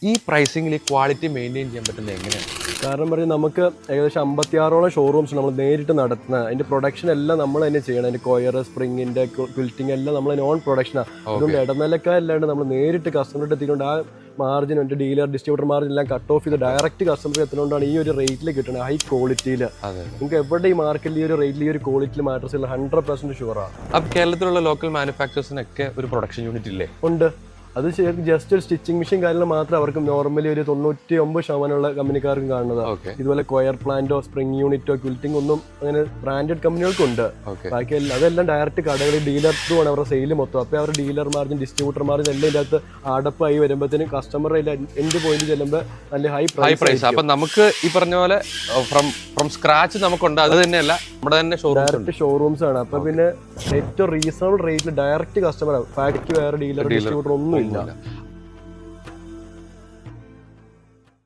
ഈ പ്രൈസിംഗിൽ quality maintain ചെയ്യാൻ പറ്റുന്നത് എങ്ങനെയാണ്? കാരണം പറഞ്ഞാൽ നമുക്ക് ഏകദേശം 56ഓളം ഷോറൂംസ് നമ്മൾ നേരിട്ട് നടത്തുന്ന അതിൻ്റെ പ്രൊഡക്ഷൻ എല്ലാം നമ്മൾ തന്നെ ചെയ്യണം. അതിൻ്റെ കൊയർ സ്പ്രിങ്ങിൻ്റെ ക്വിൽറ്റിംഗ് എല്ലാം നമ്മൾ ഓൺ പ്രൊഡക്ഷനാണ്. അതുകൊണ്ട് ഇടനിലക്കാരല്ലാണ്ട് നമ്മൾ നേരിട്ട് കസ്റ്റമറിട്ട് എത്തിക്കൊണ്ട് ആ മാർജിൻ എൻ്റെ ഡീലർ ഡിസ്ട്രിബ്യൂട്ടർ മാർജിൻ എല്ലാം കട്ട് ഓഫ് ചെയ്ത് ഡയറക്റ്റ് കസ്റ്റമർ എത്തുന്നതുകൊണ്ടാണ് ഈ ഒരു റേറ്റിൽ കിട്ടുന്നത്. ഹൈ ക്വാളിറ്റിയിൽ നിങ്ങൾക്ക് എവിടെ ഈ മാർക്കറ്റിൽ ഈ ഒരു റേറ്റിൽ ഈ ഒരു ക്വാളിറ്റിയിൽ മാറ്റേഴ്സ് ഇല്ല, 100% ഷുവറാണ്. അപ്പോൾ കേരളത്തിലുള്ള ലോക്കൽ മാനുഫാക്ചേഴ്സിനൊക്കെ ഒരു പ്രൊഡക്ഷൻ യൂണിറ്റ് ഇല്ലേ? ഉണ്ട്. അത് ജസ്റ്റ് ഒരു സ്റ്റിച്ചിങ് മെഷീൻ കാര്യങ്ങൾ മാത്രമേ അവർക്ക് നോർമലി ഒരു 99% കമ്പനിക്കാർക്കും കാണുന്നത്. ഇതുപോലെ കൊയർ പ്ലാന്റോ സ്പ്രിംഗ് യൂണിറ്റോ ക്വിൽറ്റിംഗ് ഒന്നും അങ്ങനെ ബ്രാൻഡഡ് കമ്പനികൾക്കുണ്ട്. ബാക്കി അതെല്ലാം ഡയറക്റ്റ് കടകളിൽ ഡീലർ ത്രൂ ആണ് അവരുടെ സെയിൽ മൊത്തം. അപ്പോൾ അവരുടെ ഡീലർ മാർജിൻ ഡിസ്ട്രിബ്യൂട്ടർ മാർജിൻ എല്ലാം ഇതിനകത്ത് അടപ്പായി വരുമ്പോഴത്തേനും കസ്റ്റമർ എൻഡ് പോയിന്റ് ചെല്ലുമ്പോൾ നല്ല ഹൈ പ്രൈസ്. അപ്പം നമുക്ക് ഈ പറഞ്ഞ പോലെ ഫ്രം സ്ക്രാച്ച് നമുക്കുണ്ട്. അത് തന്നെയല്ല നമ്മുടെ തന്നെ ഡയറക്റ്റ് ഷോറൂംസ് ആണ്. അപ്പൊ പിന്നെ ഏറ്റവും റീസണബിൾ റേറ്റിൽ ഡയറക്റ്റ് കസ്റ്റമർ ഫാക്ടറി വേറെ ഡീലർ ഡിസ്ട്രിബ്യൂട്ടർ ഒന്നും ഇല്ല.